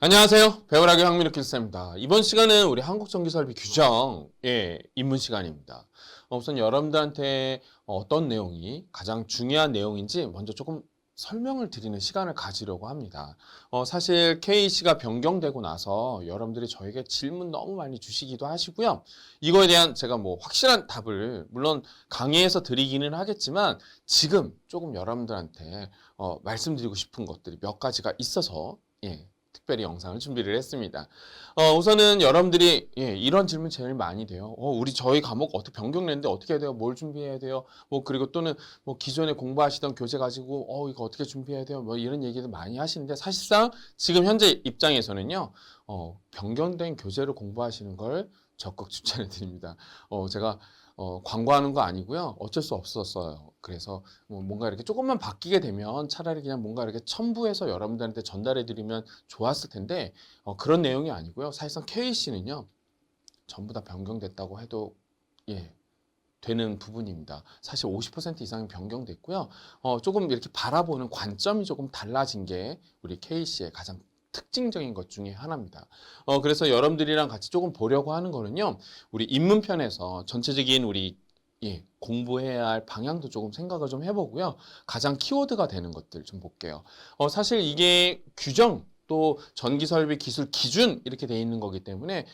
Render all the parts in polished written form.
안녕하세요. 배우락의 황민욱 기술사입니다. 이번 시간은 우리 한국전기설비 규정 입문 시간입니다. 우선 여러분들한테 어떤 내용이 가장 중요한 내용인지 먼저 조금 설명을 드리는 시간을 가지려고 합니다. 사실 KC가 변경되고 나서 여러분들이 저에게 질문 너무 많이 주시기도 하시고요. 이거에 대한 제가 뭐 확실한 답을 물론 강의에서 드리기는 하겠지만 지금 조금 여러분들한테 말씀드리고 싶은 것들이 몇 가지가 있어서 특별히 영상을 준비를 했습니다. 우선은 여러분들이 이런 질문 제일 많이 돼요. 우리 저희 과목 어떻게 변경됐는데 어떻게 해야 돼요? 뭘 준비해야 돼요? 뭐 그리고 또는 뭐 기존에 공부하시던 교재 가지고 이거 어떻게 준비해야 돼요? 뭐 이런 얘기도 많이 하시는데 사실상 지금 현재 입장에서는요. 변경된 교재를 공부하시는 걸 적극 추천해 드립니다. 제가 광고하는 거 아니고요. 어쩔 수 없었어요. 그래서 뭔가 이렇게 조금만 바뀌게 되면 차라리 그냥 뭔가 이렇게 첨부해서 여러분들한테 전달해 드리면 좋았을 텐데 그런 내용이 아니고요. 사실상 KC는요. 전부 다 변경됐다고 해도 되는 부분입니다. 사실 50% 이상이 변경됐고요. 조금 이렇게 바라보는 관점이 조금 달라진 게 우리 KC의 가장 특징적인 것 중에 하나입니다. 그래서 여러분들이랑 같이 조금 보려고 하는 거는요. 우리 입문편에서 전체적인 우리 공부해야 할 방향도 조금 생각을 좀 해보고요. 가장 키워드가 되는 것들 좀 볼게요. 사실 이게 규정 또 전기설비 기술 기준 이렇게 돼 있는 거기 때문에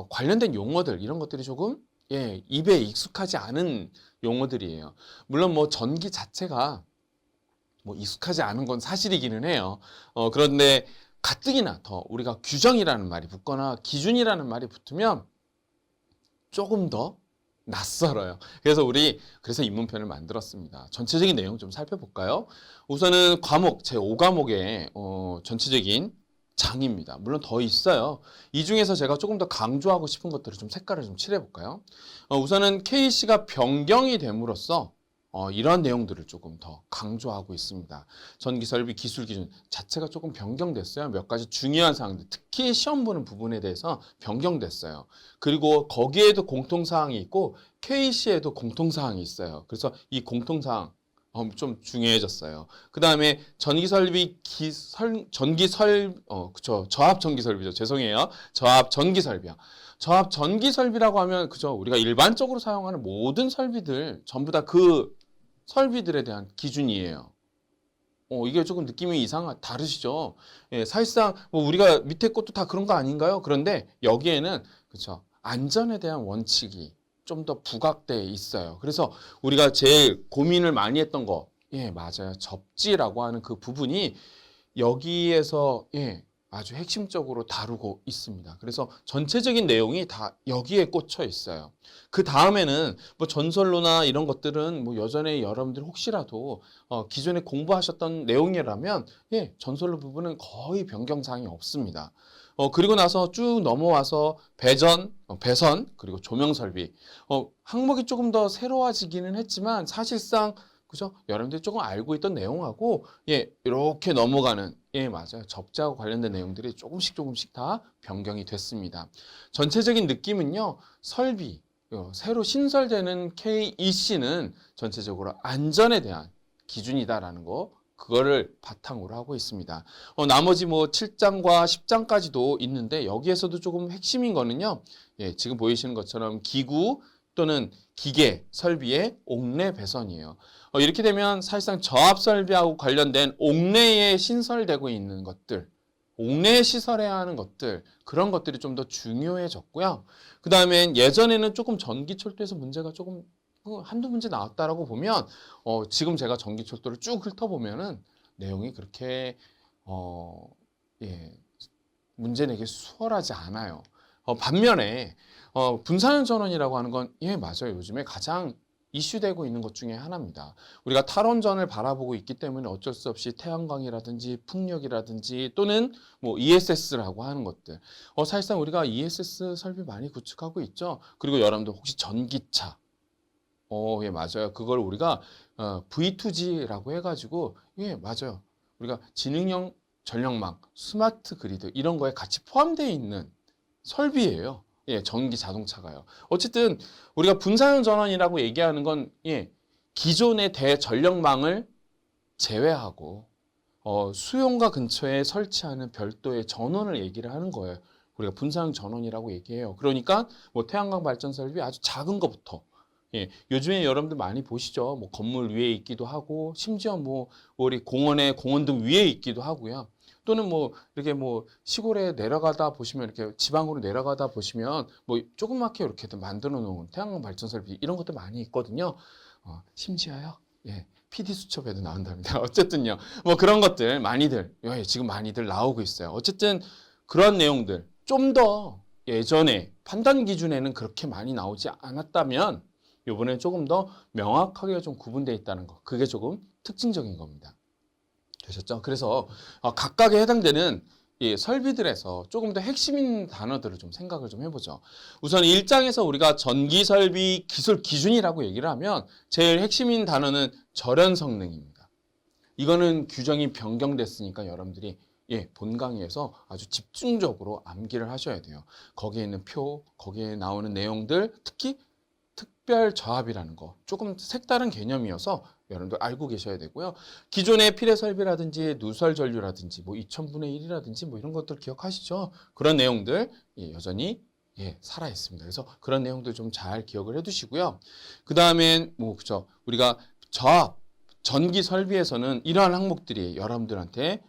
관련된 용어들 이런 것들이 조금 입에 익숙하지 않은 용어들이에요. 물론 뭐 전기 자체가 뭐 익숙하지 않은 건 사실이기는 해요. 그런데 가뜩이나 더 우리가 규정이라는 말이 붙거나 기준이라는 말이 붙으면 조금 더 낯설어요. 그래서 입문편을 만들었습니다. 전체적인 내용 좀 살펴볼까요? 우선은 과목, 제5과목의 전체적인 장입니다. 물론 더 있어요. 이 중에서 제가 조금 더 강조하고 싶은 것들을 좀 색깔을 좀 칠해볼까요? 우선은 KC가 변경이 됨으로써 이런 내용들을 조금 더 강조하고 있습니다. 전기설비 기술 기준 자체가 조금 변경됐어요. 몇 가지 중요한 사항들, 특히 시험 보는 부분에 대해서 변경됐어요. 그리고 거기에도 공통사항이 있고 KC에도 공통사항이 있어요. 그래서 이 공통사항 좀 중요해졌어요. 그 다음에 저압 전기설비죠. 죄송해요. 저압 전기설비요. 저압 전기설비라고 하면 우리가 일반적으로 사용하는 모든 설비들 전부 다 그 설비들에 대한 기준이에요. 이게 조금 느낌이 다르시죠? 사실상 뭐 우리가 밑에 것도 다 그런 거 아닌가요? 그런데 여기에는 안전에 대한 원칙이 좀 더 부각돼 있어요. 그래서 우리가 제일 고민을 많이 했던 거, 맞아요. 접지라고 하는 그 부분이 여기에서 아주 핵심적으로 다루고 있습니다. 그래서 전체적인 내용이 다 여기에 꽂혀 있어요. 그 다음에는 뭐 전선로나 이런 것들은 뭐 여전히 여러분들 혹시라도 기존에 공부하셨던 내용이라면 전선로 부분은 거의 변경사항이 없습니다. 그리고 나서 쭉 넘어와서 배선, 그리고 조명 설비. 항목이 조금 더 새로워지기는 했지만 사실상 여러분들이 조금 알고 있던 내용하고 이렇게 넘어가는 맞아요. 접지하고 관련된 내용들이 조금씩 다 변경이 됐습니다. 전체적인 느낌은요. 설비 새로 신설되는 KEC는 전체적으로 안전에 대한 기준이다라는 거 그거를 바탕으로 하고 있습니다. 나머지 뭐 7장과 10장까지도 있는데 여기에서도 조금 핵심인 거는요. 지금 보이시는 것처럼 기구 또는 기계 설비의 옥내 배선이에요. 이렇게 되면 사실상 저압 설비하고 관련된 옥내에 신설되고 있는 것들, 옥내에 시설해야 하는 것들, 그런 것들이 좀 더 중요해졌고요. 그 다음에 예전에는 조금 전기철도에서 문제가 조금 한두 문제 나왔다라고 보면 지금 제가 전기철도를 쭉 훑어보면은 내용이 그렇게 문제 내기 수월하지 않아요. 반면에 분산형 전원이라고 하는 건 맞아요. 요즘에 가장 이슈되고 있는 것 중에 하나입니다. 우리가 탈원전을 바라보고 있기 때문에 어쩔 수 없이 태양광이라든지 풍력이라든지 또는 뭐 ESS라고 하는 것들. 사실상 우리가 ESS 설비 많이 구축하고 있죠. 그리고 여러분들 혹시 전기차. 맞아요. 그걸 우리가 V2G라고 해가지고 맞아요. 우리가 지능형 전력망, 스마트 그리드 이런 거에 같이 포함되어 있는 설비예요. 전기 자동차가요. 어쨌든 우리가 분산형 전원이라고 얘기하는 건 기존의 대전력망을 제외하고 수용가 근처에 설치하는 별도의 전원을 얘기를 하는 거예요. 우리가 분사형 전원이라고 얘기해요. 그러니까 뭐 태양광 발전 설비 아주 작은 것부터, 예, 요즘에 여러분들 많이 보시죠. 뭐 건물 위에 있기도 하고, 심지어 뭐 우리 공원에 공원등 위에 있기도 하고요. 또는 뭐 이렇게 뭐 시골에 내려가다 보시면, 이렇게 지방으로 내려가다 보시면 뭐 조그맣게 이렇게 만들어 놓은 태양광 발전 설비 이런 것도 많이 있거든요. 심지어요. 예. PD 수첩에도 나온답니다. 어쨌든요. 뭐 그런 것들 많이들, 지금 많이들 나오고 있어요. 어쨌든 그런 내용들 좀 더 예전에 판단 기준에는 그렇게 많이 나오지 않았다면 이번에 조금 더 명확하게 좀 구분되어 있다는 거. 그게 조금 특징적인 겁니다. 되셨죠? 그래서 각각에 해당되는 이 설비들에서 조금 더 핵심인 단어들을 좀 생각을 좀 해보죠. 우선 1장에서 우리가 전기 설비 기술 기준이라고 얘기를 하면 제일 핵심인 단어는 절연 성능입니다. 이거는 규정이 변경됐으니까 여러분들이 본 강의에서 아주 집중적으로 암기를 하셔야 돼요. 거기에 있는 표, 거기에 나오는 내용들, 특히 특별 저압이라는 거 조금 색다른 개념이어서 여러분들 알고 계셔야 되고요. 기존의 필해 설비라든지 누설 전류라든지 뭐 2000분의 1이라든지 뭐 이런 것들 기억하시죠? 그런 내용들 여전히 살아 있습니다. 그래서 그런 내용들 좀 잘 기억을 해두시고요. 그 다음엔 뭐 그죠? 우리가 저압 전기 설비에서는 이러한 항목들이 여러분들한테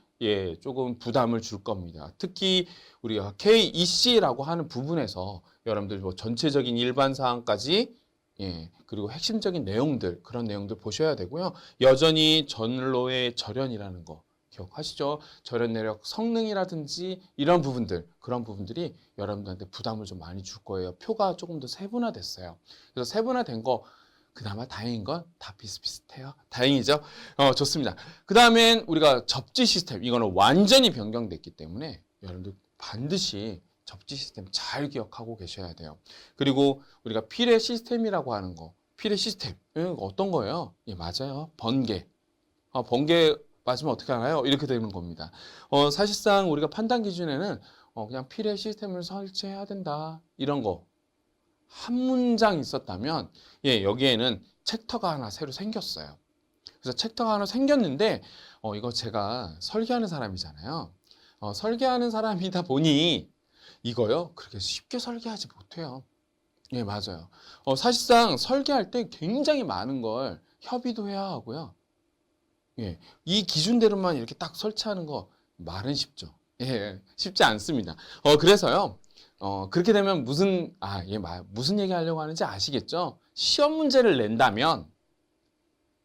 조금 부담을 줄 겁니다. 특히 우리가 KEC라고 하는 부분에서 여러분들 뭐 전체적인 일반 사항까지 그리고 핵심적인 내용들, 그런 내용들 보셔야 되고요. 여전히 전로의 절연이라는 거 기억하시죠? 절연 내력 성능이라든지 이런 부분들, 그런 부분들이 여러분들한테 부담을 좀 많이 줄 거예요. 표가 조금 더 세분화됐어요. 그래서 세분화된 거 그나마 다행인 건 다 비슷비슷해요. 다행이죠? 좋습니다. 그 다음엔 우리가 접지 시스템, 이거는 완전히 변경됐기 때문에 여러분들 반드시 접지 시스템 잘 기억하고 계셔야 돼요. 그리고 우리가 필해 시스템이라고 하는 거, 필해 시스템 어떤 거예요? 맞아요. 번개. 번개 맞으면 어떻게 하나요? 이렇게 되는 겁니다. 사실상 우리가 판단 기준에는 그냥 필해 시스템을 설치해야 된다, 이런 거 한 문장 있었다면 여기에는 챕터가 하나 새로 생겼어요. 그래서 챕터가 하나 생겼는데 이거 제가 설계하는 사람이잖아요. 설계하는 사람이다 보니 이거요 그렇게 쉽게 설계하지 못해요. 맞아요. 사실상 설계할 때 굉장히 많은 걸 협의도 해야 하고요. 이 기준대로만 이렇게 딱 설치하는 거 말은 쉽죠. 쉽지 않습니다. 그래서요. 그렇게 되면 무슨 얘기 하려고 하는지 아시겠죠? 시험 문제를 낸다면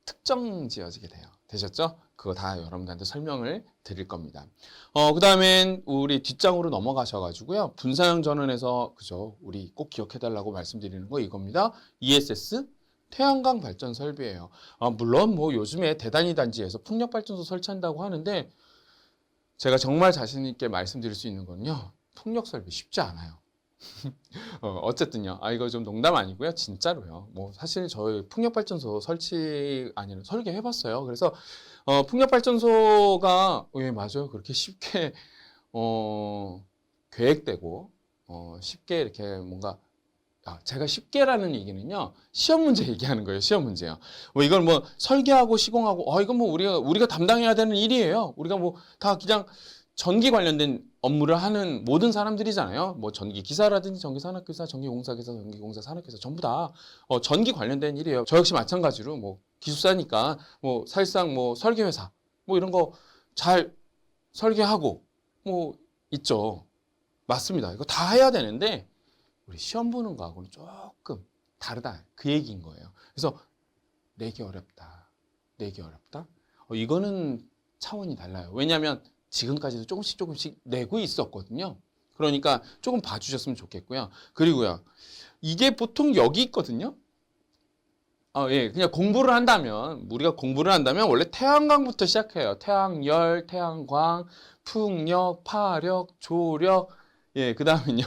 특정 지어지게 돼요. 되셨죠? 그거 다 여러분들한테 설명을 드릴 겁니다. 그 다음엔 우리 뒷장으로 넘어가셔가지고요. 분사형 전원에서, 그죠? 우리 꼭 기억해달라고 말씀드리는 거 이겁니다. ESS, 태양광 발전 설비예요. 물론 뭐 요즘에 대단위 단지에서 풍력 발전소 설치한다고 하는데 제가 정말 자신 있게 말씀드릴 수 있는 건요. 풍력 설비 쉽지 않아요. 어쨌든요. 이거 좀 농담 아니고요. 진짜로요. 뭐 사실 저희 풍력발전소 설치 아니면 설계해봤어요. 그래서 풍력발전소가 맞아요. 그렇게 쉽게 계획되고 쉽게 이렇게 뭔가 제가 쉽게라는 얘기는요. 시험 문제 얘기하는 거예요. 시험 문제요. 이걸 뭐 설계하고 시공하고 이건 뭐 우리가 담당해야 되는 일이에요. 우리가 뭐 다 그냥 전기 관련된 업무를 하는 모든 사람들이잖아요. 뭐 전기 기사라든지 전기 산업기사, 전기 공사기사, 전기 공사 산업기사 전부 다 전기 관련된 일이에요. 저 역시 마찬가지로 뭐 기술사니까 뭐 사실상 뭐 설계회사 뭐 이런 거 잘 설계하고 뭐 있죠. 맞습니다. 이거 다 해야 되는데 우리 시험 보는 거하고는 조금 다르다, 그 얘기인 거예요. 그래서 내기 어렵다, 내기 어렵다. 이거는 차원이 달라요. 왜냐하면 지금까지도 조금씩 내고 있었거든요. 그러니까 조금 봐주셨으면 좋겠고요. 그리고요, 이게 보통 여기 있거든요. 그냥 우리가 공부를 한다면 원래 태양광부터 시작해요. 태양열, 태양광, 풍력, 파력, 조력, 그 다음은요,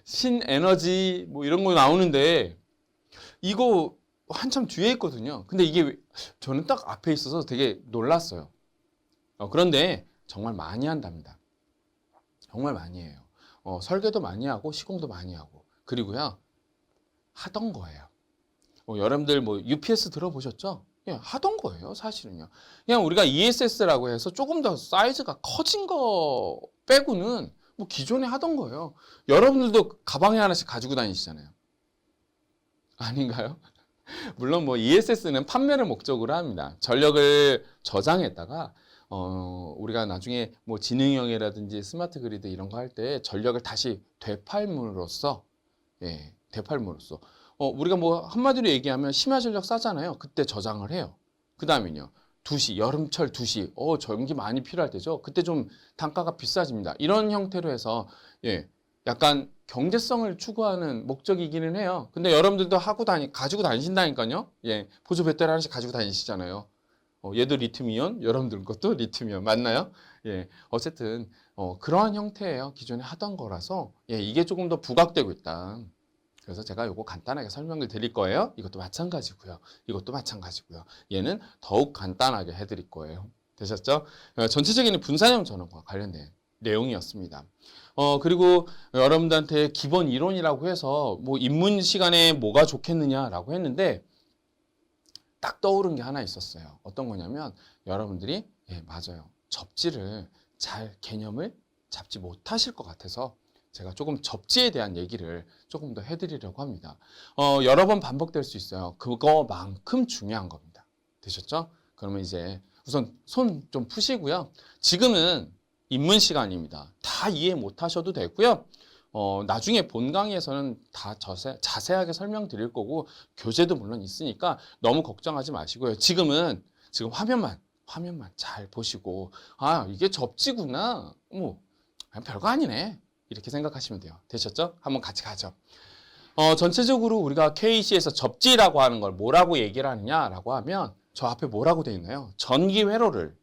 신에너지, 뭐 이런 거 나오는데, 이거 한참 뒤에 있거든요. 근데 이게 저는 딱 앞에 있어서 되게 놀랐어요. 그런데 정말 많이 한답니다. 정말 많이 해요. 설계도 많이 하고 시공도 많이 하고, 그리고요 하던 거예요. 여러분들 뭐 UPS 들어보셨죠? 예, 하던 거예요, 사실은요. 그냥 우리가 ESS라고 해서 조금 더 사이즈가 커진 거 빼고는 뭐 기존에 하던 거예요. 여러분들도 가방에 하나씩 가지고 다니시잖아요. 아닌가요? 물론 뭐 ESS는 판매를 목적으로 합니다. 전력을 저장했다가 우리가 나중에 뭐 지능형이라든지 스마트 그리드 이런 거 할 때 전력을 다시 되팔므로써 되팔므로써 우리가 뭐 한마디로 얘기하면 심야 전력 싸잖아요. 그때 저장을 해요. 그 다음에요. 2시, 여름철 2시, 전기 많이 필요할 때죠. 그때 좀 단가가 비싸집니다. 이런 형태로 해서 약간 경제성을 추구하는 목적이기는 해요. 근데 여러분들도 가지고 다니신다니까요. 보조 배터리 하나씩 가지고 다니시잖아요. 얘도 리튬이온, 여러분들 것도 리튬이온 맞나요? 어쨌든 그러한 형태예요. 기존에 하던 거라서 이게 조금 더 부각되고 있다. 그래서 제가 요거 간단하게 설명을 드릴 거예요. 이것도 마찬가지고요. 이것도 마찬가지고요. 얘는 더욱 간단하게 해드릴 거예요. 되셨죠? 전체적인 분산형 전원과 관련된 내용이었습니다. 그리고 여러분들한테 기본 이론이라고 해서 뭐 입문 시간에 뭐가 좋겠느냐라고 했는데 딱 떠오른 게 하나 있었어요. 어떤 거냐면 여러분들이 맞아요. 접지를 잘 개념을 잡지 못하실 것 같아서 제가 조금 접지에 대한 얘기를 조금 더 해드리려고 합니다. 여러 번 반복될 수 있어요. 그거만큼 중요한 겁니다. 되셨죠? 그러면 이제 우선 손 좀 푸시고요. 지금은 입문 시간입니다. 다 이해 못하셔도 되고요. 나중에 본 강의에서는 다 자세하게 설명드릴 거고 교재도 물론 있으니까 너무 걱정하지 마시고요. 지금 화면만 잘 보시고 이게 접지구나. 별거 아니네. 이렇게 생각하시면 돼요. 되셨죠? 한번 같이 가죠. 전체적으로 우리가 KC에서 접지라고 하는 걸 뭐라고 얘기를 하느냐라고 하면 저 앞에 뭐라고 되어 있나요? 전기 회로를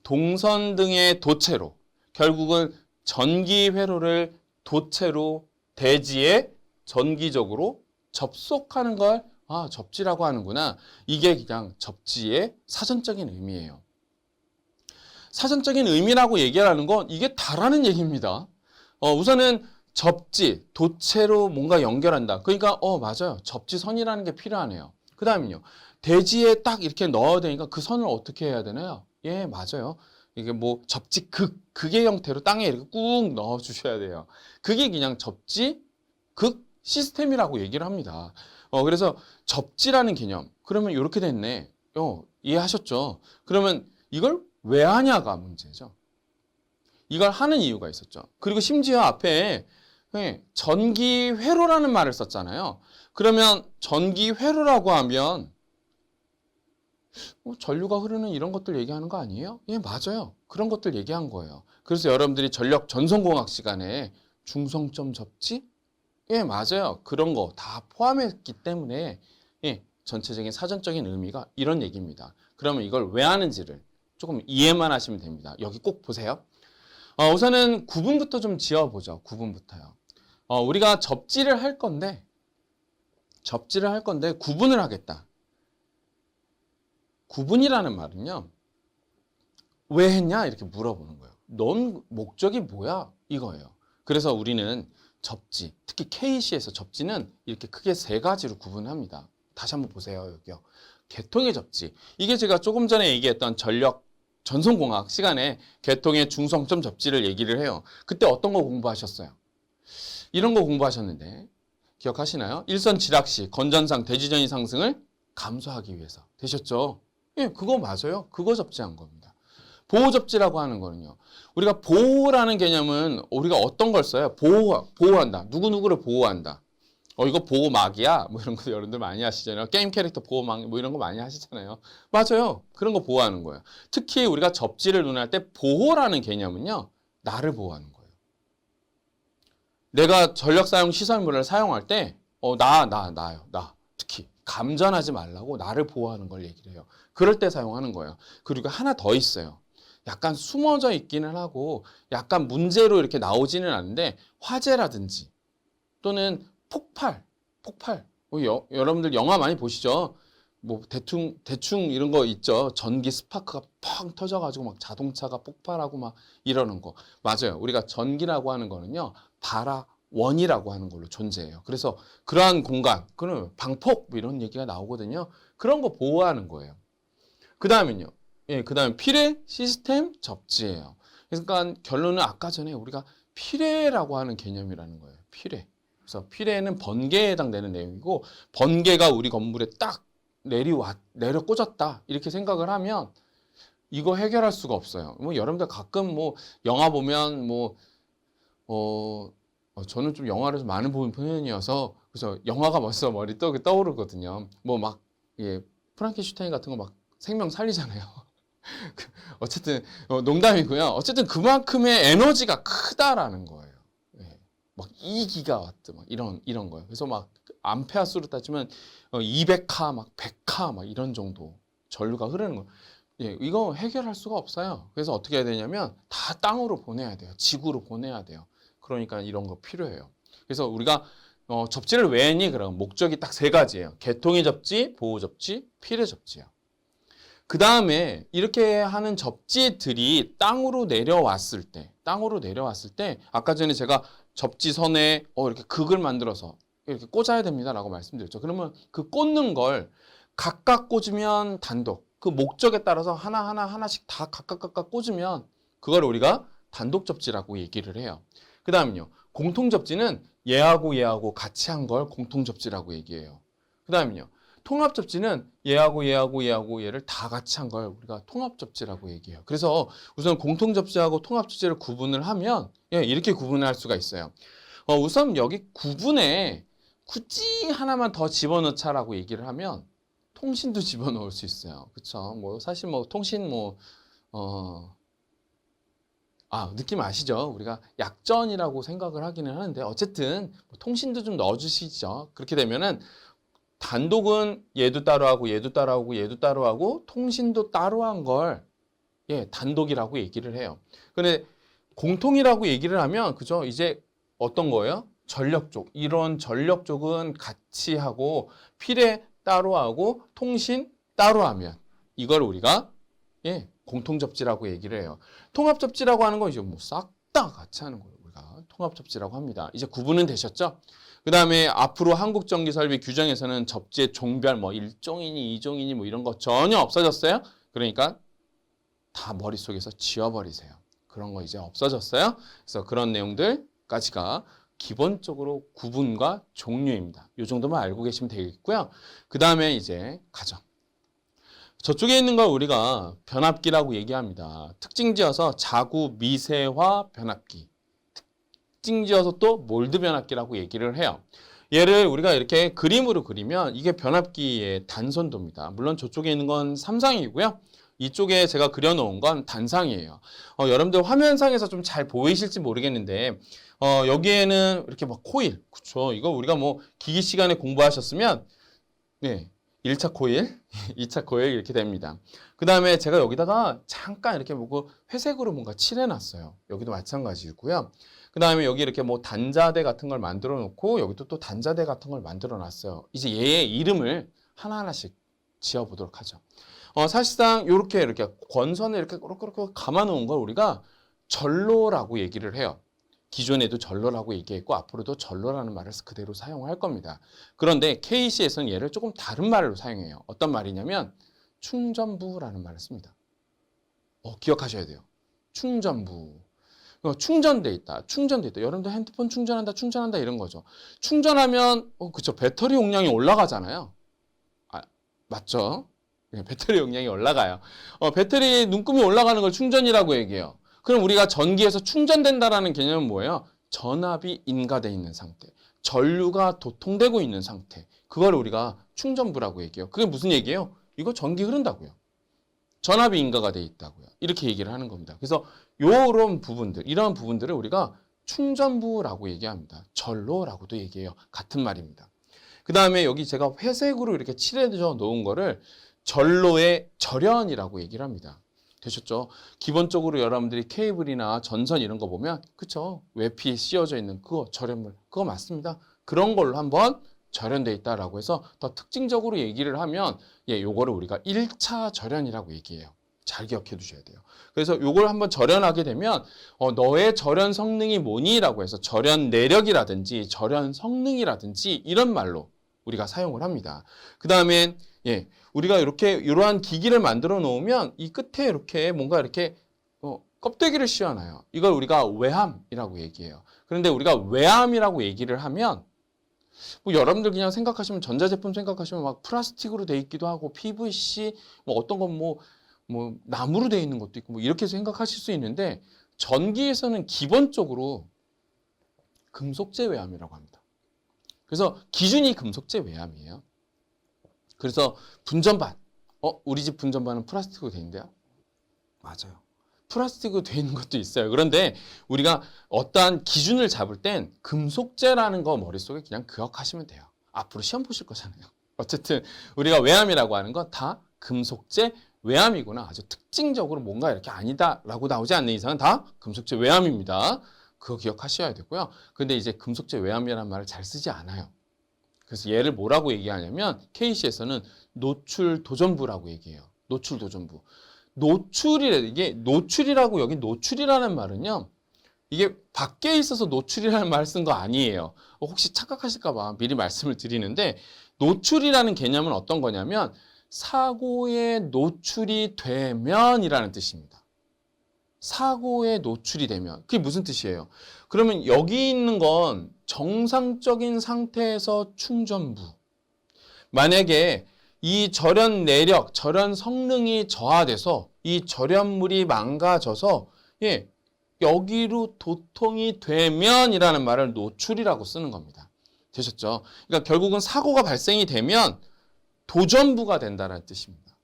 동선 등의 도체로 결국은 전기 회로를 도체로 대지에 전기적으로 접속하는 걸 접지라고 하는구나. 이게 그냥 접지의 사전적인 의미예요. 사전적인 의미라고 얘기하는 건 이게 다라는 얘기입니다. 우선은 접지, 도체로 뭔가 연결한다. 그러니까 맞아요. 접지선이라는 게 필요하네요. 그 다음에요. 대지에 딱 이렇게 넣어야 되니까 그 선을 어떻게 해야 되나요? 맞아요. 이게 뭐 극의 형태로 땅에 이렇게 꾹 넣어 주셔야 돼요. 그게 그냥 접지 극 시스템이라고 얘기를 합니다. 그래서 접지라는 개념. 그러면 이렇게 됐네. 이해하셨죠? 그러면 이걸 왜 하냐가 문제죠. 이걸 하는 이유가 있었죠. 그리고 심지어 앞에 전기 회로라는 말을 썼잖아요. 그러면 전기 회로라고 하면 전류가 흐르는 이런 것들 얘기하는 거 아니에요? 맞아요. 그런 것들 얘기한 거예요. 그래서 여러분들이 전력 전송공학 시간에 중성점 접지? 맞아요. 그런 거 다 포함했기 때문에 전체적인 사전적인 의미가 이런 얘기입니다. 그러면 이걸 왜 하는지를 조금 이해만 하시면 됩니다. 여기 꼭 보세요. 우선은 구분부터 좀 지어보죠. 구분부터요. 우리가 접지를 할 건데 구분을 하겠다. 구분이라는 말은요. 왜 했냐? 이렇게 물어보는 거예요. 넌 목적이 뭐야? 이거예요. 그래서 우리는 접지, 특히 KC에서 접지는 이렇게 크게 세 가지로 구분합니다. 다시 한번 보세요. 여기요. 계통의 접지. 이게 제가 조금 전에 얘기했던 전력 전송공학 시간에 계통의 중성점 접지를 얘기를 해요. 그때 어떤 거 공부하셨어요? 이런 거 공부하셨는데 기억하시나요? 일선 지락시 건전상 대지전이 상승을 감소하기 위해서. 되셨죠? 그거 맞아요. 그거 접지한 겁니다. 보호 접지라고 하는 거는요. 우리가 보호라는 개념은 우리가 어떤 걸 써요? 보호한다. 누구누구를 보호한다. 이거 보호막이야? 뭐 이런 거 여러분들 많이 하시잖아요. 게임 캐릭터 보호막 뭐 이런 거 많이 하시잖아요. 맞아요. 그런 거 보호하는 거예요. 특히 우리가 접지를 논할 때 보호라는 개념은요. 나를 보호하는 거예요. 내가 전력 사용 시설물을 사용할 때 나요. 특히 감전하지 말라고 나를 보호하는 걸 얘기를 해요. 그럴 때 사용하는 거예요. 그리고 하나 더 있어요. 약간 숨어져 있기는 하고 약간 문제로 이렇게 나오지는 않는데 화재라든지 또는 폭발. 여러분들 영화 많이 보시죠? 뭐 대충 이런 거 있죠. 전기 스파크가 펑 터져가지고 막 자동차가 폭발하고 막 이러는 거. 맞아요. 우리가 전기라고 하는 거는요. 원이라고 하는 걸로 존재해요. 그래서 그러한 공간, 그는 방폭 뭐 이런 얘기가 나오거든요. 그런 거 보호하는 거예요. 그 다음은요. 예, 그 다음 피뢰 시스템 접지예요. 그러니까 결론은 아까 전에 우리가 피뢰라고 하는 개념이라는 거예요. 피뢰. 그래서 피뢰는 번개에 해당되는 내용이고 번개가 우리 건물에 딱 내려 꽂았다 이렇게 생각을 하면 이거 해결할 수가 없어요. 뭐 여러분들 가끔 뭐 영화 보면 저는 좀 영화를 좀 많이 보는 편이어서 그래서 영화가 벌써 머리 떠오르거든요. 뭐 막 예, 프랑켄슈타인 같은 거 막 생명 살리잖아요. 어쨌든 농담이고요. 어쨌든 그만큼의 에너지가 크다라는 거예요. 예, 막 2기가와트 막 이런 거예요. 그래서 막 암페아수로 따지면 200카 막 100카 막 이런 정도 전류가 흐르는 거예요. 예, 이거 해결할 수가 없어요. 그래서 어떻게 해야 되냐면 다 땅으로 보내야 돼요. 지구로 보내야 돼요. 그러니까 이런 거 필요해요. 그래서 우리가 접지를 왜 했니? 그럼 목적이 딱 세 가지예요. 개통의 접지, 보호 접지, 피뢰 접지예요. 그 다음에 이렇게 하는 접지들이 땅으로 내려왔을 때 아까 전에 제가 접지선에 이렇게 극을 만들어서 이렇게 꽂아야 됩니다라고 말씀드렸죠. 그러면 그 꽂는 걸 각각 꽂으면 단독, 그 목적에 따라서 하나씩 다 각각 꽂으면 그걸 우리가 단독 접지라고 얘기를 해요. 그 다음은요. 공통 접지는 얘하고 같이 한 걸 공통 접지라고 얘기해요. 그 다음은요. 통합 접지는 얘하고 얘를 다 같이 한 걸 우리가 통합 접지라고 얘기해요. 그래서 우선 공통 접지하고 통합 접지를 구분을 하면 이렇게 구분을 할 수가 있어요. 우선 여기 구분에 굳이 하나만 더 집어넣자라고 얘기를 하면 통신도 집어넣을 수 있어요. 그렇죠? 뭐 사실 뭐 통신 느낌 아시죠? 우리가 약전이라고 생각을 하기는 하는데 어쨌든 통신도 좀 넣어주시죠. 그렇게 되면은 단독은 얘도 따로 하고 얘도 따로 하고 얘도 따로 하고 통신도 따로 한 걸 단독이라고 얘기를 해요. 근데 공통이라고 얘기를 하면 그죠? 이제 어떤 거예요? 전력 쪽. 이런 전력 쪽은 같이 하고 피뢰 따로 하고 통신 따로 하면 이걸 우리가 공통 접지라고 얘기를 해요. 통합 접지라고 하는 건 이제 뭐 싹 다 같이 하는 거예요. 우리가 통합 접지라고 합니다. 이제 구분은 되셨죠? 그 다음에 앞으로 한국전기설비 규정에서는 접지의 종별 뭐 1종이니 2종이니 뭐 이런 거 전혀 없어졌어요. 그러니까 다 머릿속에서 지워버리세요. 그런 거 이제 없어졌어요. 그래서 그런 내용들까지가 기본적으로 구분과 종류입니다. 이 정도만 알고 계시면 되겠고요. 그 다음에 이제 가정. 저쪽에 있는 걸 우리가 변압기라고 얘기합니다. 특징지어서 자구 미세화 변압기. 특징지어서 또 몰드 변압기라고 얘기를 해요. 얘를 우리가 이렇게 그림으로 그리면 이게 변압기의 단선도입니다. 물론 저쪽에 있는 건 삼상이고요. 이쪽에 제가 그려놓은 건 단상이에요. 여러분들 화면상에서 좀 잘 보이실지 모르겠는데 여기에는 이렇게 막 코일, 그쵸? 이거 우리가 뭐 기기 시간에 공부하셨으면 1차 코일, 2차 코일 이렇게 됩니다. 그 다음에 제가 여기다가 잠깐 이렇게 보고 회색으로 뭔가 칠해놨어요. 여기도 마찬가지고요. 그 다음에 여기 이렇게 뭐 단자대 같은 걸 만들어 놓고 여기도 또 단자대 같은 걸 만들어 놨어요. 이제 얘의 이름을 하나하나씩 지어보도록 하죠. 사실상 이렇게 권선을 이렇게 감아 놓은 걸 우리가 전로라고 얘기를 해요. 기존에도 전로라고 얘기했고 앞으로도 전로라는 말을 그대로 사용할 겁니다. 그런데 KC에서는 얘를 조금 다른 말로 사용해요. 어떤 말이냐면 충전부라는 말을 씁니다. 기억하셔야 돼요. 충전부. 충전돼 있다. 여러분들 핸드폰 충전한다 이런 거죠. 충전하면 그쵸, 배터리 용량이 올라가잖아요. 맞죠? 배터리 용량이 올라가요. 배터리 눈금이 올라가는 걸 충전이라고 얘기해요. 그럼 우리가 전기에서 충전된다라는 개념은 뭐예요? 전압이 인가되어 있는 상태, 전류가 도통되고 있는 상태, 그걸 우리가 충전부라고 얘기해요. 그게 무슨 얘기예요? 이거 전기 흐른다고요. 전압이 인가가 되어 있다고요. 이렇게 얘기를 하는 겁니다. 그래서 이런 부분들을 우리가 충전부라고 얘기합니다. 전로라고도 얘기해요. 같은 말입니다. 그 다음에 여기 제가 회색으로 이렇게 칠해져 놓은 거를 전로의 절연이라고 얘기를 합니다. 되셨죠? 기본적으로 여러분들이 케이블이나 전선 이런 거 보면 그쵸? 외피에 씌워져 있는 그거 절연물 그거 맞습니다. 그런 걸로 한번 절연돼 있다라고 해서 더 특징적으로 얘기를 하면 요거를 우리가 1차 절연이라고 얘기해요. 잘 기억해 두셔야 돼요. 그래서 요걸 한번 절연하게 되면 너의 절연 성능이 뭐니? 라고 해서 절연 내력이라든지 절연 성능이라든지 이런 말로 우리가 사용을 합니다. 그 다음에 우리가 이러한 기기를 만들어 놓으면 이 끝에 이렇게 뭔가 이렇게 껍데기를 씌워놔요. 이걸 우리가 외함이라고 얘기해요. 그런데 우리가 외함이라고 얘기를 하면 뭐 여러분들 그냥 생각하시면 전자제품 생각하시면 막 플라스틱으로 돼 있기도 하고 PVC 뭐 어떤 건 뭐 나무로 돼 있는 것도 있고 뭐 이렇게 생각하실 수 있는데 전기에서는 기본적으로 금속재 외함이라고 합니다. 그래서 기준이 금속재 외함이에요. 그래서 분전반 우리 집 분전반은 플라스틱으로 돼 있는데요. 맞아요. 플라스틱으로 돼 있는 것도 있어요. 그런데 우리가 어떠한 기준을 잡을 땐 금속재라는 거 머릿속에 그냥 기억하시면 돼요. 앞으로 시험 보실 거잖아요. 어쨌든 우리가 외함이라고 하는 건 다 금속재 외함이구나. 아주 특징적으로 뭔가 이렇게 아니다라고 나오지 않는 이상은 다 금속재 외함입니다. 그거 기억하셔야 되고요. 근데 이제 금속재 외함이라는 말을 잘 쓰지 않아요. 그래서 얘를 뭐라고 얘기하냐면 KC에서는 노출 도전부라고 얘기해요. 노출 도전부. 이게 노출이라고 여기 노출이라는 말은요. 이게 밖에 있어서 노출이라는 말 쓴 거 아니에요. 혹시 착각하실까 봐 미리 말씀을 드리는데 노출이라는 개념은 어떤 거냐면 사고에 노출이 되면이라는 뜻입니다. 사고에 노출이 되면. 그게 무슨 뜻이에요? 그러면 여기 있는 건 정상적인 상태에서 충전부. 만약에 이 절연 내력, 절연 성능이 저하돼서 이 절연물이 망가져서 여기로 도통이 되면이라는 말을 노출이라고 쓰는 겁니다. 되셨죠? 그러니까 결국은 사고가 발생이 되면 도전부가 된다는 뜻입니다.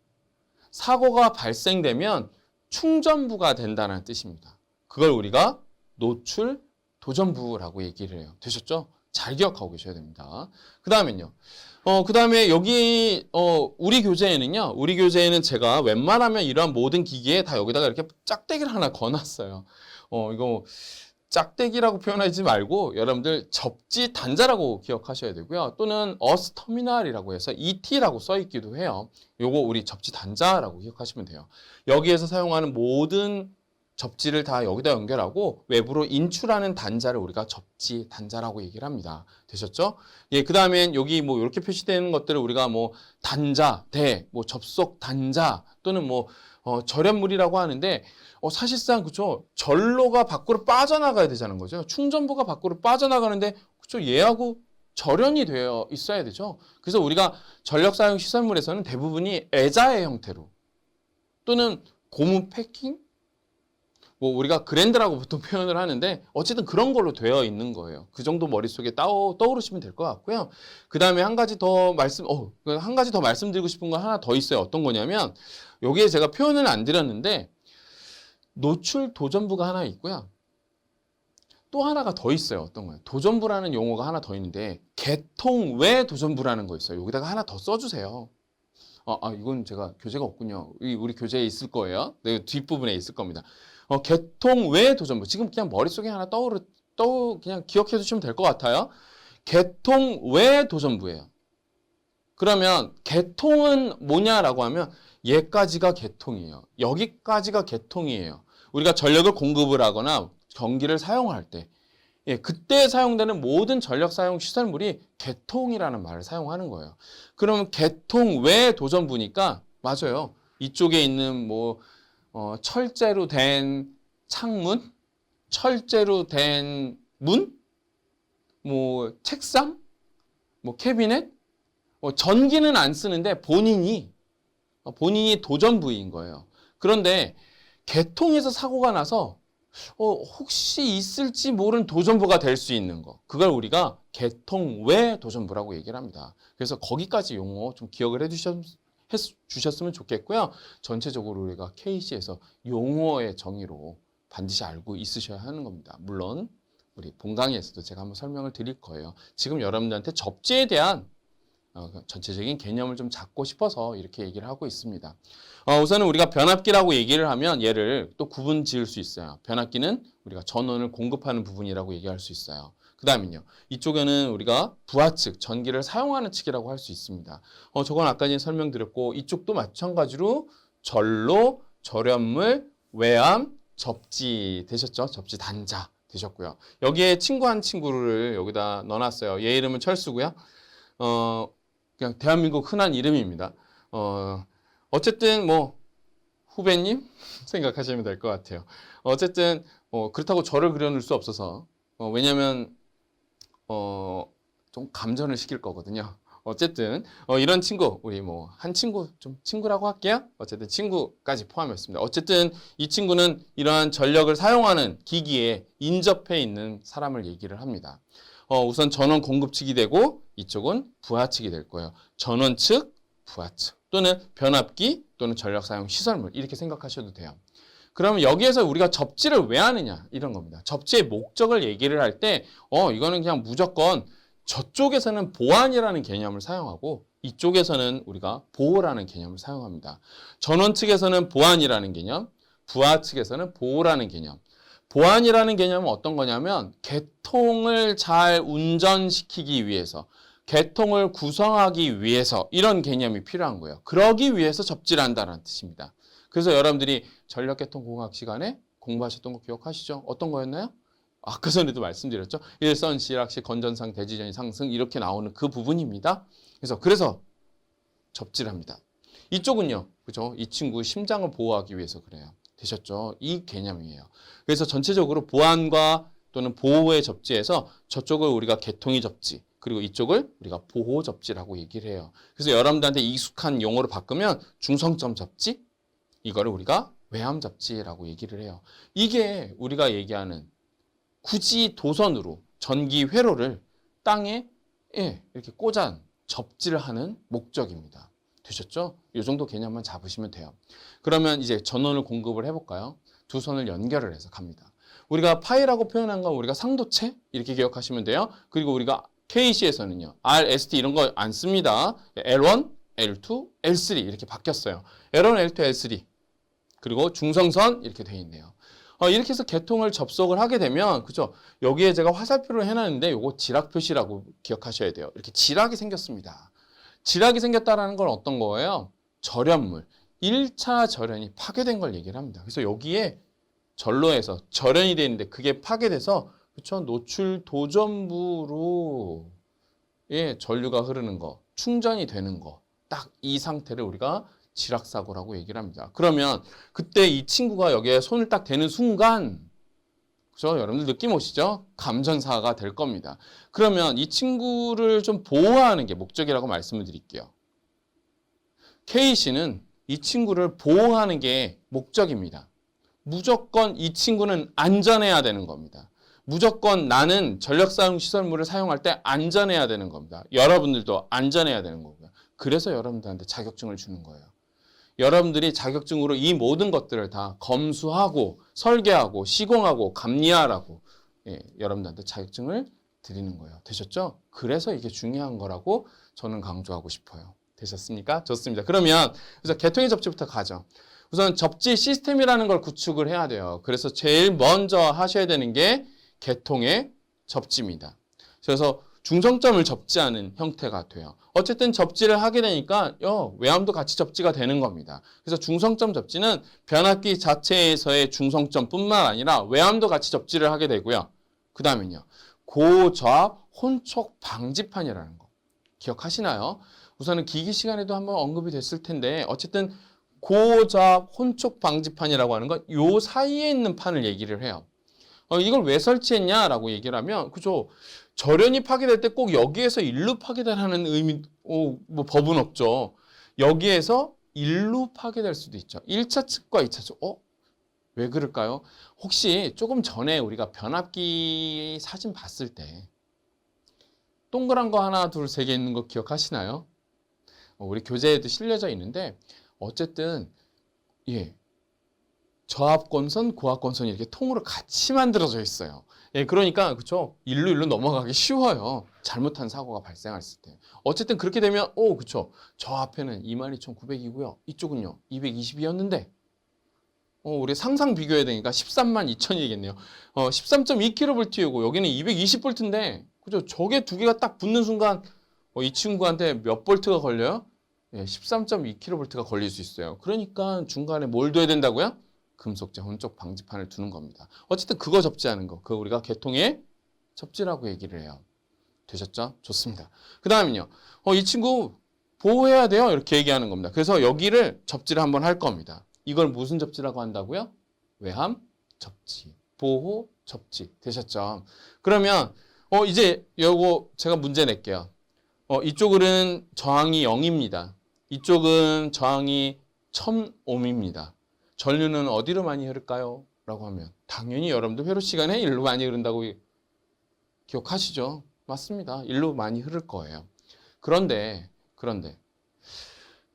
사고가 발생되면 충전부가 된다는 뜻입니다. 그걸 우리가 노출 도전부라고 얘기를 해요. 되셨죠? 잘 기억하고 계셔야 됩니다. 그 다음에는요. 그 다음에 여기 우리 교재에는 제가 웬만하면 이러한 모든 기기에 다 여기다가 이렇게 짝대기를 하나 거놨어요. 이거 짝대기라고 표현하지 말고 여러분들 접지 단자라고 기억하셔야 되고요. 또는 어스 터미널이라고 해서 ET라고 써 있기도 해요. 요거 우리 접지 단자라고 기억하시면 돼요. 여기에서 사용하는 모든 접지를 다 여기다 연결하고 외부로 인출하는 단자를 우리가 접지 단자라고 얘기를 합니다. 되셨죠? 그 다음엔 여기 뭐 이렇게 표시되는 것들을 우리가 뭐 단자, 뭐 접속 단자 또는 뭐 절연물이라고 하는데 사실상 그죠? 전로가 밖으로 빠져나가야 되자는 거죠. 충전부가 밖으로 빠져나가는데 그죠? 얘하고 절연이 되어 있어야 되죠. 그래서 우리가 전력 사용 시설물에서는 대부분이 애자의 형태로 또는 고무 패킹 뭐 우리가 그랜드라고 보통 표현을 하는데 어쨌든 그런 걸로 되어 있는 거예요. 그 정도 머릿속에 떠오르시면 될 것 같고요. 그 다음에 한 가지 더 말씀드리고 싶은 건 하나 더 있어요. 어떤 거냐면 여기에 제가 표현을 안 드렸는데 노출 도전부가 하나 있고요. 또 하나가 더 있어요. 어떤 거예요? 도전부라는 용어가 하나 더 있는데 개통 외 도전부라는 거 있어요. 여기다가 하나 더 써주세요. 이건 제가 교재가 없군요. 우리 교재에 있을 거예요. 네, 뒷부분에 있을 겁니다. 개통 외 도전부. 지금 그냥 머릿속에 하나 그냥 기억해 두시면 될 것 같아요. 개통 외 도전부예요. 그러면 개통은 뭐냐라고 하면 얘까지가 개통이에요. 여기까지가 개통이에요. 우리가 전력을 공급을 하거나 전기를 사용할 때 그때 사용되는 모든 전력 사용 시설물이 개통이라는 말을 사용하는 거예요. 그러면 개통 외 도전부니까 맞아요. 이쪽에 있는 뭐 철제로 된 창문, 철제로 된 문, 뭐 책상, 뭐 캐비넷, 전기는 안 쓰는데 본인이 도전부인 거예요. 그런데 개통에서 사고가 나서 혹시 있을지 모르는 도전부가 될 수 있는 거. 그걸 우리가 개통 외 도전부라고 얘기를 합니다. 그래서 거기까지 용어 좀 기억을 해주셨으면 좋겠고요. 전체적으로 우리가 KC에서 용어의 정의로 반드시 알고 있으셔야 하는 겁니다. 물론 우리 본강의에서도 제가 한번 설명을 드릴 거예요. 지금 여러분들한테 접지에 대한 전체적인 개념을 좀 잡고 싶어서 이렇게 얘기를 하고 있습니다. 우선은 우리가 변압기라고 얘기를 하면 얘를 또 구분 지을 수 있어요. 변압기는 우리가 전원을 공급하는 부분이라고 얘기할 수 있어요. 그 다음에요. 이쪽에는 우리가 부하 측, 전기를 사용하는 측이라고 할 수 있습니다. 저건 아까 전에 설명드렸고 이쪽도 마찬가지로 전로, 절연물, 외암, 접지 되셨죠? 접지 단자 되셨고요. 여기에 친구 한 친구를 여기다 넣어놨어요. 얘 이름은 철수고요. 그냥 대한민국 흔한 이름입니다. 어쨌든 뭐 후배님 생각하시면 될 것 같아요. 어쨌든 그렇다고 저를 그려놓을 수 없어서 왜냐하면 좀 감전을 시킬 거거든요. 어쨌든 이런 친구 우리 뭐 한 친구 좀 친구라고 할게요. 어쨌든 친구까지 포함했습니다. 어쨌든 이 친구는 이러한 전력을 사용하는 기기에 인접해 있는 사람을 얘기를 합니다. 우선 전원 공급 측이 되고 이쪽은 부하 측이 될 거예요. 전원 측, 부하 측 또는 변압기 또는 전력 사용 시설물 이렇게 생각하셔도 돼요. 그러면 여기에서 우리가 접지를 왜 하느냐 이런 겁니다. 접지의 목적을 얘기를 할 때 이거는 그냥 무조건 저쪽에서는 보안이라는 개념을 사용하고 이쪽에서는 우리가 보호라는 개념을 사용합니다. 전원 측에서는 보안이라는 개념, 부하 측에서는 보호라는 개념. 보안이라는 개념은 어떤 거냐면 개통을 잘 운전시키기 위해서, 개통을 구성하기 위해서 이런 개념이 필요한 거예요. 그러기 위해서 접지를 한다는 뜻입니다. 그래서 여러분들이 전력개통공학 시간에 공부하셨던 거 기억하시죠? 어떤 거였나요? 아까 전에도 말씀드렸죠. 일선, 실학시, 건전상, 대지전이 상승 이렇게 나오는 그 부분입니다. 그래서 접지를 합니다. 이쪽은요. 그죠? 이 친구 심장을 보호하기 위해서 그래요. 되셨죠? 이 개념이에요. 그래서 전체적으로 보안과 또는 보호의 접지에서 저쪽을 우리가 개통이 접지 그리고 이쪽을 우리가 보호 접지라고 얘기를 해요. 그래서 여러분들한테 익숙한 용어로 바꾸면 중성점 접지 이거를 우리가 외암 접지라고 얘기를 해요. 이게 우리가 얘기하는 굳이 도선으로 전기 회로를 땅에 이렇게 꽂아 접지를 하는 목적입니다. 되셨죠? 이 정도 개념만 잡으시면 돼요. 그러면 이제 전원을 공급을 해볼까요? 두 선을 연결을 해서 갑니다. 우리가 파이라고 표현한 건 우리가 상도체 이렇게 기억하시면 돼요. 그리고 우리가 KC에서는요. R, ST 이런 거 안 씁니다. L1, L2, L3 이렇게 바뀌었어요. L1, L2, L3 그리고 중성선 이렇게 돼 있네요. 이렇게 해서 개통을 접속을 하게 되면 그죠? 여기에 제가 화살표를 해놨는데 요거 지락 표시라고 기억하셔야 돼요. 이렇게 지락이 생겼습니다. 지락이 생겼다는 건 어떤 거예요? 절연물. 1차 절연이 파괴된 걸 얘기를 합니다. 그래서 여기에 전로에서 절연이 되어 있는데 그게 파괴돼서 그렇죠? 노출 도전부로 전류가 흐르는 거, 충전이 되는 거. 딱 이 상태를 우리가 지락사고라고 얘기를 합니다. 그러면 그때 이 친구가 여기에 손을 딱 대는 순간 그죠? 여러분들 느낌 오시죠? 감전사가 될 겁니다. 그러면 이 친구를 좀 보호하는 게 목적이라고 말씀을 드릴게요. K씨는 이 친구를 보호하는 게 목적입니다. 무조건 이 친구는 안전해야 되는 겁니다. 무조건 나는 전력사용 시설물을 사용할 때 안전해야 되는 겁니다. 여러분들도 안전해야 되는 거고요. 그래서 여러분들한테 자격증을 주는 거예요. 여러분들이 자격증으로 이 모든 것들을 다 검수하고 설계하고 시공하고 감리하라고 여러분들한테 자격증을 드리는 거예요. 되셨죠? 그래서 이게 중요한 거라고 저는 강조하고 싶어요. 되셨습니까? 좋습니다. 그러면 그래서 개통의 접지부터 가죠. 우선 접지 시스템이라는 걸 구축을 해야 돼요. 그래서 제일 먼저 하셔야 되는 게 개통의 접지입니다. 그래서 중성점을 접지하는 형태가 돼요. 어쨌든 접지를 하게 되니까 외암도 같이 접지가 되는 겁니다. 그래서 중성점 접지는 변압기 자체에서의 중성점뿐만 아니라 외암도 같이 접지를 하게 되고요. 그 다음에요. 고저압 혼촉 방지판이라는 거 기억하시나요? 우선은 기기 시간에도 한번 언급이 됐을 텐데 어쨌든 고저압 혼촉 방지판이라고 하는 건 요 사이에 있는 판을 얘기를 해요. 이걸 왜 설치했냐라고 얘기를 하면 그죠? 절연이 파괴될 때 꼭 여기에서 일루 파괴되라는 의미, 뭐 법은 없죠. 여기에서 일루 파괴될 수도 있죠. 1차 측과 2차 측. 왜 그럴까요? 혹시 조금 전에 우리가 변압기 사진 봤을 때 동그란 거 하나, 둘, 세 개 있는 거 기억하시나요? 우리 교재에도 실려져 있는데 어쨌든 저압권선, 고압권선이 이렇게 통으로 같이 만들어져 있어요. 그러니까 그렇죠. 일로 넘어가기 쉬워요. 잘못한 사고가 발생했을 때. 어쨌든 그렇게 되면 그렇죠. 저 앞에는 22,900이고요. 이쪽은요. 220이었는데 우리 상상 비교해야 되니까 13만 2천이겠네요. 13.2kV고 여기는 220V인데 그죠? 저게 두 개가 딱 붙는 순간 이 친구한테 몇 볼트가 걸려요? 13.2kV가 걸릴 수 있어요. 그러니까 중간에 뭘 둬야 된다고요? 금속재 혼쪽 방지판을 두는 겁니다. 어쨌든 그거 접지하는 거. 그거 우리가 개통의 접지라고 얘기를 해요. 되셨죠? 좋습니다. 그 다음은요. 이 친구 보호해야 돼요. 이렇게 얘기하는 겁니다. 그래서 여기를 접지를 한번 할 겁니다. 이걸 무슨 접지라고 한다고요? 외함 접지. 보호 접지. 되셨죠? 그러면 이제 요거 제가 문제 낼게요. 이쪽은 저항이 0입니다. 이쪽은 저항이 1000옴입니다. 전류는 어디로 많이 흐를까요? 라고 하면 당연히 여러분들 회로 시간에 일로 많이 흐른다고 기억하시죠? 맞습니다. 일로 많이 흐를 거예요. 그런데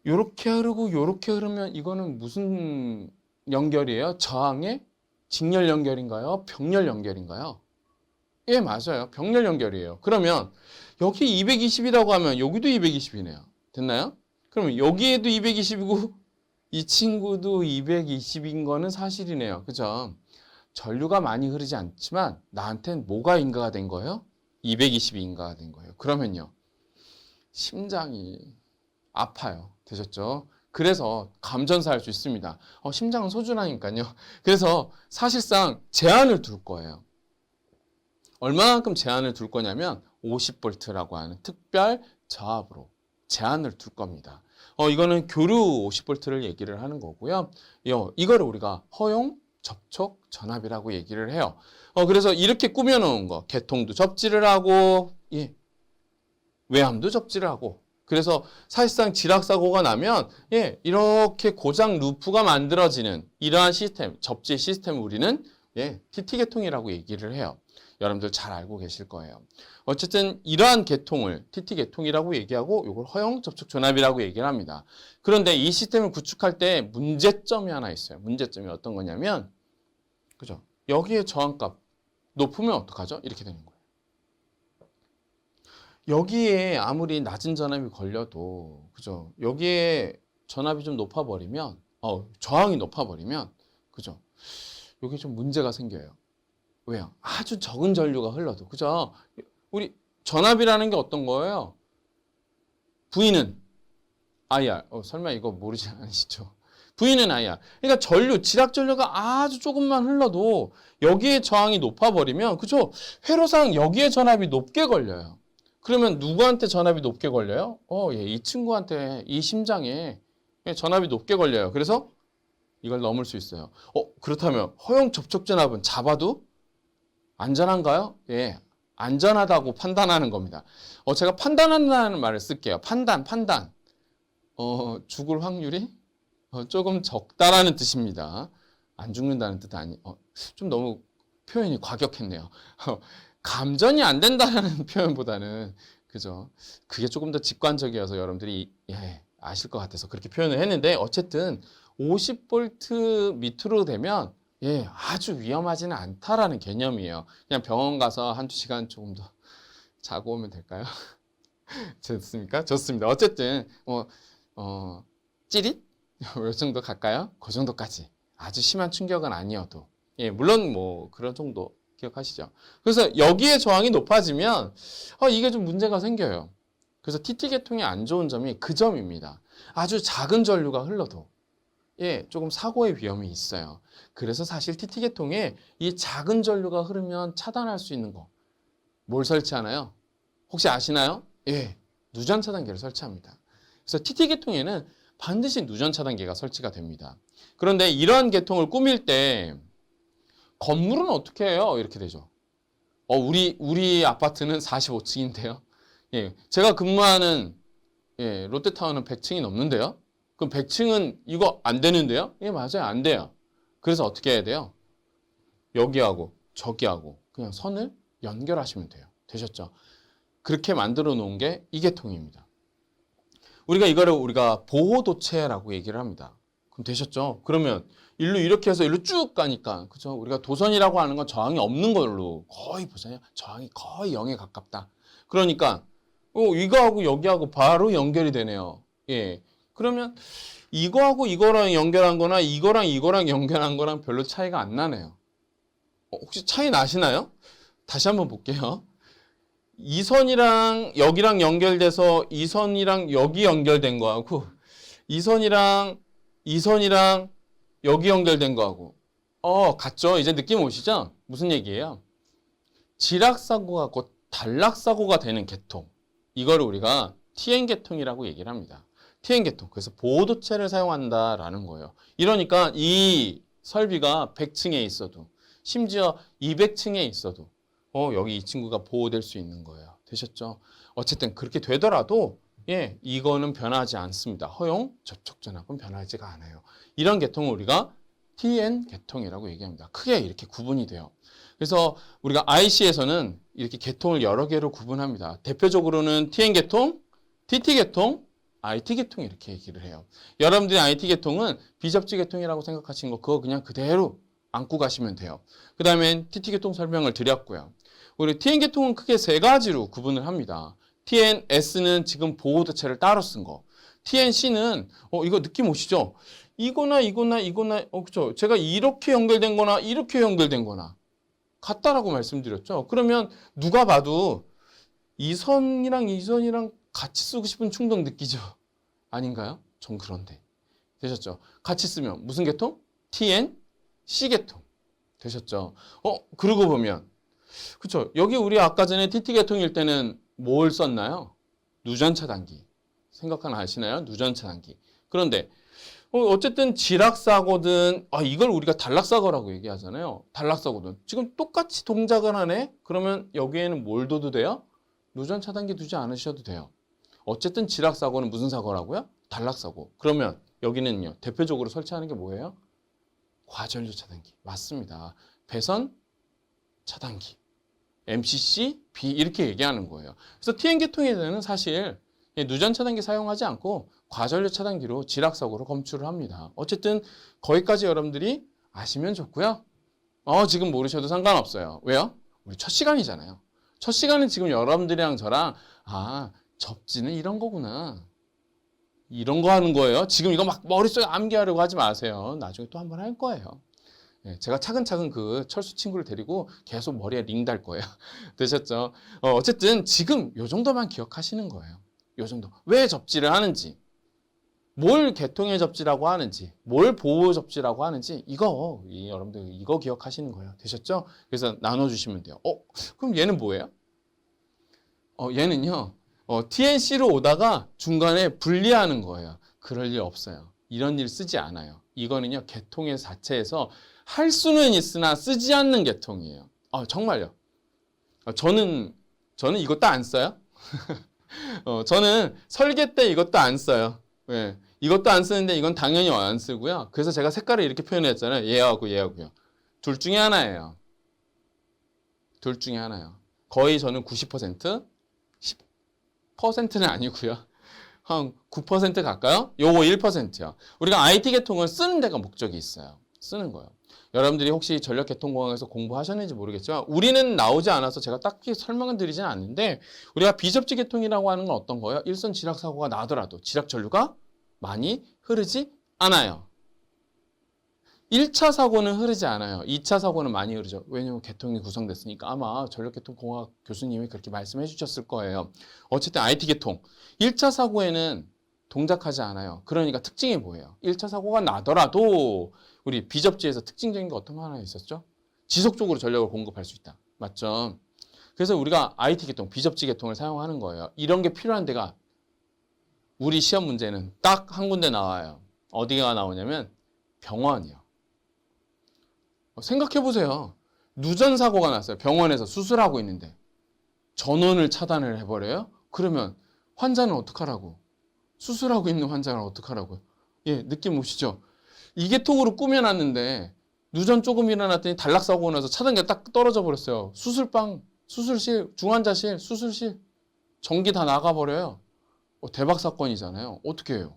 요렇게 흐르고 요렇게 흐르면 이거는 무슨 연결이에요? 저항의 직렬 연결인가요? 병렬 연결인가요? 예, 맞아요. 병렬 연결이에요. 그러면 여기 220이라고 하면 여기도 220이네요. 됐나요? 그러면 여기에도 220이고 이 친구도 220인 거는 사실이네요. 그죠? 전류가 많이 흐르지 않지만 나한테는 뭐가 인가가 된 거예요? 220이 인가가 된 거예요. 그러면요. 심장이 아파요. 되셨죠? 그래서 감전사 할 수 있습니다. 심장은 소중하니까요. 그래서 사실상 제한을 둘 거예요. 얼마만큼 제한을 둘 거냐면 50V라고 하는 특별 저압으로 제한을 둘 겁니다. 이거는 교류 50V를 얘기를 하는 거고요. 이거를 우리가 허용 접촉 전압이라고 얘기를 해요. 그래서 이렇게 꾸며놓은 거, 개통도 접지를 하고, 외함도 접지를 하고. 그래서 사실상 지락사고가 나면, 이렇게 고장 루프가 만들어지는 이러한 시스템, 접지 시스템을 우리는 TT 계통이라고 얘기를 해요. 여러분들 잘 알고 계실 거예요. 어쨌든 이러한 계통을 TT 계통이라고 얘기하고 이걸 허용 접촉 전압이라고 얘기를 합니다. 그런데 이 시스템을 구축할 때 문제점이 하나 있어요. 문제점이 어떤 거냐면, 그죠? 여기에 저항값 높으면 어떡하죠? 이렇게 되는 거예요. 여기에 아무리 낮은 전압이 걸려도, 그죠? 여기에 전압이 좀 높아버리면, 저항이 높아버리면, 그죠? 여기 좀 문제가 생겨요. 왜요? 아주 적은 전류가 흘러도. 그죠? 우리 전압이라는 게 어떤 거예요? V는 IR. 설마 이거 모르지 않으시죠? V는 IR. 그러니까 지락 전류가 아주 조금만 흘러도 여기에 저항이 높아버리면, 그죠? 회로상 여기에 전압이 높게 걸려요. 그러면 누구한테 전압이 높게 걸려요? 이 친구한테, 이 심장에 전압이 높게 걸려요. 그래서 이걸 넘을 수 있어요. 그렇다면 허용 접촉 전압은 잡아도 안전한가요? 예, 안전하다고 판단하는 겁니다. 제가 판단한다는 말을 쓸게요. 판단. 죽을 확률이 조금 적다라는 뜻입니다. 안 죽는다는 뜻 좀 너무 표현이 과격했네요. 감전이 안 된다라는 표현보다는, 그죠? 그게 조금 더 직관적이어서 여러분들이 아실 것 같아서 그렇게 표현을 했는데, 어쨌든 50V 밑으로 되면 아주 위험하지는 않다라는 개념이에요. 그냥 병원 가서 한두 시간 조금 더 자고 오면 될까요? 좋습니까? 좋습니다. 어쨌든 찌릿? 이 정도 갈까요? 그 정도까지. 아주 심한 충격은 아니어도. 물론 뭐 그런 정도 기억하시죠? 그래서 여기에 저항이 높아지면 이게 좀 문제가 생겨요. 그래서 TT 계통이 안 좋은 점이 그 점입니다. 아주 작은 전류가 흘러도 조금 사고의 위험이 있어요. 그래서 사실 TT 계통에 이 작은 전류가 흐르면 차단할 수 있는 거, 뭘 설치하나요? 혹시 아시나요? 누전 차단기를 설치합니다. 그래서 TT 계통에는 반드시 누전 차단기가 설치가 됩니다. 그런데 이러한 계통을 꾸밀 때 건물은 어떻게 해요? 이렇게 되죠. 우리 아파트는 45층인데요. 제가 근무하는 롯데타워는 100층이 넘는데요. 그럼 100층은 이거 안 되는데요? 맞아요. 안 돼요. 그래서 어떻게 해야 돼요? 여기하고 저기하고 그냥 선을 연결하시면 돼요. 되셨죠? 그렇게 만들어 놓은 게 이 계통입니다. 이거를 우리가 보호도체라고 얘기를 합니다. 그럼 되셨죠? 그러면 일로 이렇게 해서 일로 쭉 가니까, 그죠? 우리가 도선이라고 하는 건 저항이 없는 걸로 거의 보세요. 저항이 거의 0에 가깝다. 그러니까 이거하고 여기하고 바로 연결이 되네요. 그러면 이거하고 이거랑 연결한 거나 이거랑 연결한 거랑 별로 차이가 안 나네요. 혹시 차이 나시나요? 다시 한번 볼게요. 이 선이랑 여기랑 연결돼서 이 선이랑 여기 연결된 거하고 이 선이랑 이 선이랑 여기 연결된 거하고 같죠? 이제 느낌 오시죠? 무슨 얘기예요? 지락사고가 곧 단락사고가 되는 계통. 이거를 우리가 TN 계통이라고 얘기를 합니다. TN 계통. 그래서 보호도체를 사용한다라는 거예요. 이러니까 이 설비가 100층에 있어도 심지어 200층에 있어도 여기 이 친구가 보호될 수 있는 거예요. 되셨죠? 어쨌든 그렇게 되더라도 이거는 변하지 않습니다. 허용 접촉 전압은 변하지가 않아요. 이런 계통을 우리가 TN 계통이라고 얘기합니다. 크게 이렇게 구분이 돼요. 그래서 우리가 IC에서는 이렇게 계통을 여러 개로 구분합니다. 대표적으로는 TN 계통, TT 계통, IT 계통 이렇게 얘기를 해요. 여러분들이 IT 계통은 비접지 계통이라고 생각하시는 거 그거 그냥 그대로 안고 가시면 돼요. 그 다음엔 TT 계통 설명을 드렸고요. 우리 TN 계통은 크게 세 가지로 구분을 합니다. TNS는 지금 보호도체를 따로 쓴 거. TNC는 이거 느낌 오시죠? 이거나 그죠? 제가 이렇게 연결된 거나 이렇게 연결된 거나 같다라고 말씀드렸죠. 그러면 누가 봐도 이 선이랑 이 선이랑 같이 쓰고 싶은 충동 느끼죠? 아닌가요? 전 그런데. 되셨죠? 같이 쓰면 무슨 계통? TN, C 계통. 되셨죠? 그러고 보면 그쵸? 여기 우리 아까 전에 TT 계통일 때는 뭘 썼나요? 누전 차단기. 생각하나 아시나요? 누전 차단기. 그런데 어쨌든 지락사고든 이걸 우리가 단락사고라고 얘기하잖아요. 단락사고든 지금 똑같이 동작을 하네? 그러면 여기에는 뭘 둬도 돼요? 누전 차단기 두지 않으셔도 돼요. 어쨌든 지락사고는 무슨 사고라고요? 단락사고. 그러면 여기는요. 대표적으로 설치하는 게 뭐예요? 과전류 차단기. 맞습니다. 배선 차단기. MCC, B 이렇게 얘기하는 거예요. 그래서 TN계통에서는 사실 누전 차단기 사용하지 않고 과전류 차단기로 지락사고를 검출을 합니다. 어쨌든 거기까지 여러분들이 아시면 좋고요. 지금 모르셔도 상관없어요. 왜요? 우리 첫 시간이잖아요. 첫 시간은 지금 여러분들이랑 저랑 접지는 이런 거구나. 이런 거 하는 거예요. 지금 이거 막 머릿속에 암기하려고 하지 마세요. 나중에 또 한 번 할 거예요. 제가 차근차근 그 철수 친구를 데리고 계속 머리에 링 달 거예요. 되셨죠? 어쨌든 지금 요 정도만 기억하시는 거예요. 요 정도. 왜 접지를 하는지, 뭘 계통의 접지라고 하는지, 뭘 보호 접지라고 하는지 여러분들 이거 기억하시는 거예요. 되셨죠? 그래서 나눠주시면 돼요. 그럼 얘는 뭐예요? 얘는요. TNC로 오다가 중간에 분리하는 거예요. 그럴 일 없어요. 이런 일 쓰지 않아요. 이거는요. 계통의 자체에서 할 수는 있으나 쓰지 않는 계통이에요. 정말요. 저는 이것도 안 써요. 저는 설계 때 이것도 안 써요. 네. 이것도 안 쓰는데 이건 당연히 안 쓰고요. 그래서 제가 색깔을 이렇게 표현했잖아요. 얘하고요. 둘 중에 하나예요. 둘 중에 하나요. 거의 저는 90%, 10%는 아니고요. 한 9% 가까요? 요거 1%요. 우리가 IT 계통은 쓰는 데가 목적이 있어요. 쓰는 거예요. 여러분들이 혹시 전력계통공학에서 공부하셨는지 모르겠지만 우리는 나오지 않아서 제가 딱히 설명을 드리진 않는데 우리가 비접지 계통이라고 하는 건 어떤 거예요? 일선 지락 사고가 나더라도 지락 전류가 많이 흐르지 않아요. 1차 사고는 흐르지 않아요. 2차 사고는 많이 흐르죠. 왜냐하면 계통이 구성됐으니까 아마 전력계통공학 교수님이 그렇게 말씀해 주셨을 거예요. 어쨌든 IT 계통 1차 사고에는 동작하지 않아요. 그러니까 특징이 뭐예요? 1차 사고가 나더라도 우리 비접지에서 특징적인 게 어떤 거 하나 있었죠? 지속적으로 전력을 공급할 수 있다. 맞죠? 그래서 우리가 IT 계통, 비접지 계통을 사용하는 거예요. 이런 게 필요한 데가 우리 시험 문제는 딱 한 군데 나와요. 어디가 나오냐면 병원이요. 생각해 보세요. 누전 사고가 났어요. 병원에서 수술하고 있는데 전원을 차단을 해버려요? 그러면 환자는 어떡하라고? 수술하고 있는 환자는 어떡하라고요? 느낌 오시죠? 이 계통으로 꾸며놨는데 누전 조금 일어났더니 단락사고 나서 차단기가 딱 떨어져 버렸어요. 수술방, 수술실, 중환자실, 수술실 전기 다 나가버려요. 대박 사건이잖아요. 어떻게 해요?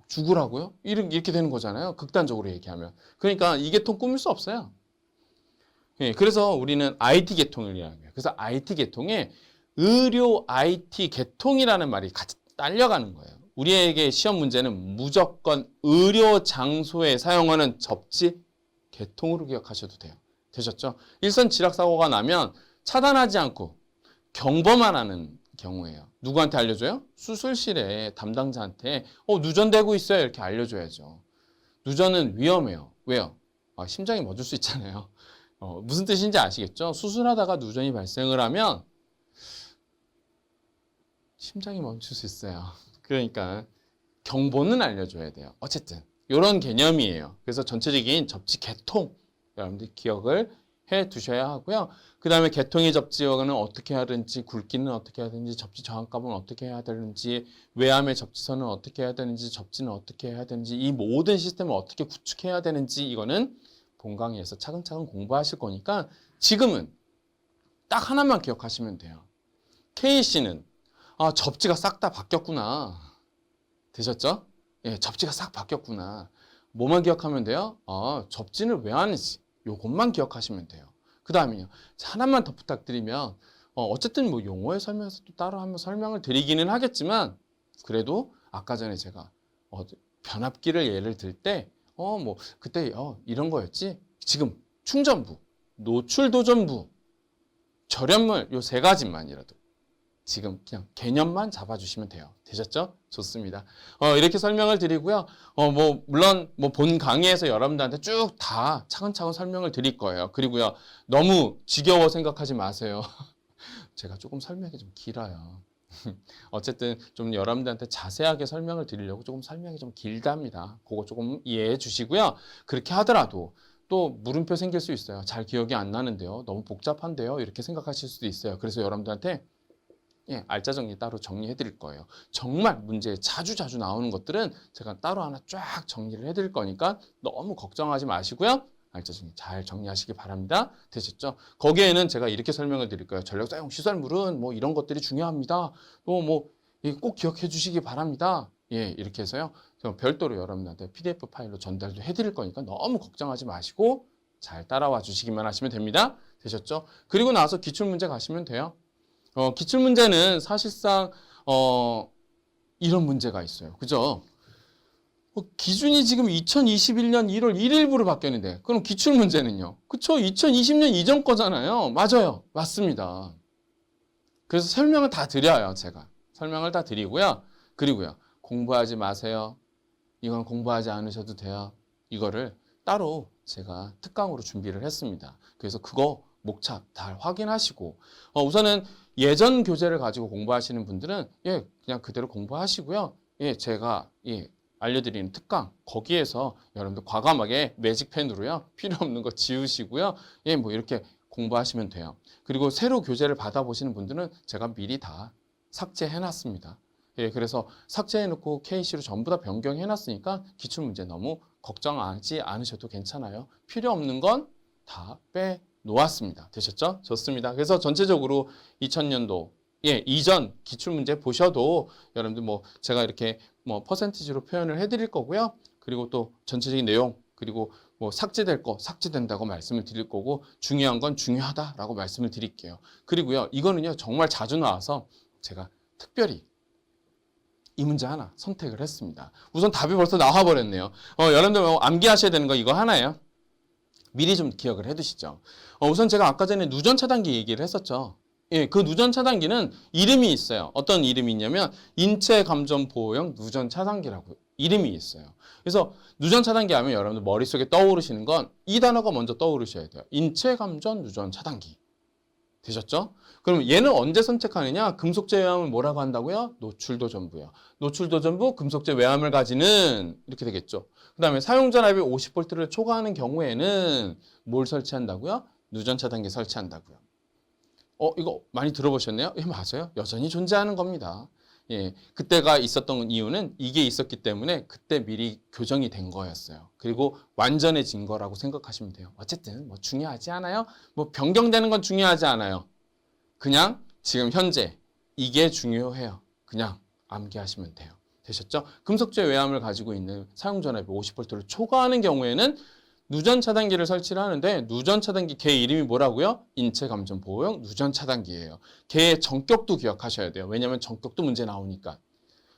죽으라고요? 이렇게 되는 거잖아요. 극단적으로 얘기하면. 그러니까 이 계통 꾸밀 수 없어요. 그래서 우리는 IT 계통을 이야기해요. 그래서 IT 계통에 의료 IT 계통이라는 말이 같이 딸려가는 거예요. 우리에게 시험 문제는 무조건 의료 장소에 사용하는 접지 계통으로 기억하셔도 돼요. 되셨죠? 일선 지락 사고가 나면 차단하지 않고 경보만 하는 경우예요. 누구한테 알려줘요? 수술실에 담당자한테 누전되고 있어요. 이렇게 알려줘야죠. 누전은 위험해요. 왜요? 심장이 멎을 수 있잖아요. 무슨 뜻인지 아시겠죠? 수술하다가 누전이 발생을 하면 심장이 멈출 수 있어요. 그러니까 경보는 알려줘야 돼요. 어쨌든 이런 개념이에요. 그래서 전체적인 접지 개통 여러분들 기억을 해 두셔야 하고요. 그 다음에 개통의 접지는 어떻게 해야 되는지, 굵기는 어떻게 해야 되는지, 접지 저항값은 어떻게 해야 되는지, 외암의 접지선은 어떻게 해야 되는지, 접지는 어떻게 해야 되는지, 이 모든 시스템을 어떻게 구축해야 되는지 이거는 본강의에서 차근차근 공부하실 거니까 지금은 딱 하나만 기억하시면 돼요. KC는 접지가 싹 다 바뀌었구나. 되셨죠? 예, 접지가 싹 바뀌었구나. 뭐만 기억하면 돼요? 접지는 왜 하는지 요것만 기억하시면 돼요. 그 다음에요. 하나만 더 부탁드리면 어쨌든 뭐 용어의 설명에서 또 따로 한번 설명을 드리기는 하겠지만 그래도 아까 전에 제가 변압기를 예를 들 때 뭐 그때 이런 거였지. 지금 충전부, 노출도전부, 절연물 요 세 가지만이라도 지금 그냥 개념만 잡아주시면 돼요. 되셨죠? 좋습니다. 이렇게 설명을 드리고요. 물론 본 강의에서 여러분들한테 쭉 다 차근차근 설명을 드릴 거예요. 그리고요, 너무 지겨워 생각하지 마세요. 제가 조금 설명이 좀 길어요. 어쨌든 좀 여러분들한테 자세하게 설명을 드리려고 조금 설명이 좀 길답니다. 그거 조금 이해해 주시고요. 그렇게 하더라도 또 물음표 생길 수 있어요. 잘 기억이 안 나는데요. 너무 복잡한데요. 이렇게 생각하실 수도 있어요. 그래서 여러분들한테 알짜 정리 따로 정리해 드릴 거예요. 정말 문제에 자주 나오는 것들은 제가 따로 하나 쫙 정리를 해 드릴 거니까 너무 걱정하지 마시고요. 알짜 정리 잘 정리하시기 바랍니다. 되셨죠? 거기에는 제가 이렇게 설명을 드릴 거예요. 전력 사용 시설물은 뭐 이런 것들이 중요합니다. 또 꼭 기억해 주시기 바랍니다. 예, 이렇게 해서요. 별도로 여러분한테 PDF 파일로 전달도 해 드릴 거니까 너무 걱정하지 마시고 잘 따라와 주시기만 하시면 됩니다. 되셨죠? 그리고 나서 기출문제 가시면 돼요. 기출문제는 사실상 이런 문제가 있어요. 그죠? 기준이 지금 2021년 1월 1일부로 바뀌었는데 그럼 기출문제는요? 그쵸? 2020년 이전 거잖아요. 맞아요. 맞습니다. 그래서 설명을 다 드려요. 제가. 설명을 다 드리고요. 그리고요. 공부하지 마세요. 이건 공부하지 않으셔도 돼요. 이거를 따로 제가 특강으로 준비를 했습니다. 그래서 그거 목차 다 확인하시고 우선은 예전 교재를 가지고 공부하시는 분들은 그냥 그대로 공부하시고요. 제가 알려드리는 특강 거기에서 여러분들 과감하게 매직펜으로요. 필요 없는 거 지우시고요. 뭐 이렇게 공부하시면 돼요. 그리고 새로 교재를 받아보시는 분들은 제가 미리 다 삭제해놨습니다. 그래서 삭제해놓고 KC로 전부 다 변경해놨으니까 기출문제 너무 걱정하지 않으셔도 괜찮아요. 필요 없는 건 다 빼놓았습니다. 되셨죠? 좋습니다. 그래서 전체적으로 2000년도 이전 기출문제 보셔도 여러분들 제가 이렇게 퍼센티지로 표현을 해드릴 거고요. 그리고 또 전체적인 내용 그리고 삭제될 거 삭제된다고 말씀을 드릴 거고 중요한 건 중요하다라고 말씀을 드릴게요. 그리고요 이거는요 정말 자주 나와서 제가 특별히 이 문제 하나 선택을 했습니다. 우선 답이 벌써 나와버렸네요. 여러분들 암기하셔야 되는 거 이거 하나예요. 미리 좀 기억을 해두시죠. 우선 제가 아까 전에 누전 차단기 얘기를 했었죠. 그 누전 차단기는 이름이 있어요. 어떤 이름이 있냐면 인체 감전 보호용 누전 차단기라고 이름이 있어요. 그래서 누전 차단기 하면 여러분들 머릿속에 떠오르시는 건 이 단어가 먼저 떠오르셔야 돼요. 인체 감전 누전 차단기. 되셨죠? 그럼 얘는 언제 선택하느냐? 금속재 외암을 뭐라고 한다고요? 노출도전부요. 노출도전부 금속재 외암을 가지는 이렇게 되겠죠. 그 다음에 사용전압이 50V를 초과하는 경우에는 뭘 설치한다고요? 누전 차단기 설치한다고요. 이거 많이 들어보셨네요? 맞아요. 여전히 존재하는 겁니다. 그때가 있었던 이유는 이게 있었기 때문에 그때 미리 교정이 된 거였어요. 그리고 완전해진 거라고 생각하시면 돼요. 어쨌든 중요하지 않아요. 변경되는 건 중요하지 않아요. 그냥 지금 현재 이게 중요해요. 그냥 암기하시면 돼요. 되셨죠? 금속재 외암을 가지고 있는 사용전압이 50V를 초과하는 경우에는 누전 차단기를 설치를 하는데 누전 차단기 걔 이름이 뭐라고요? 인체 감전 보호용 누전 차단기예요. 걔의 전격도 기억하셔야 돼요. 왜냐하면 전격도 문제 나오니까.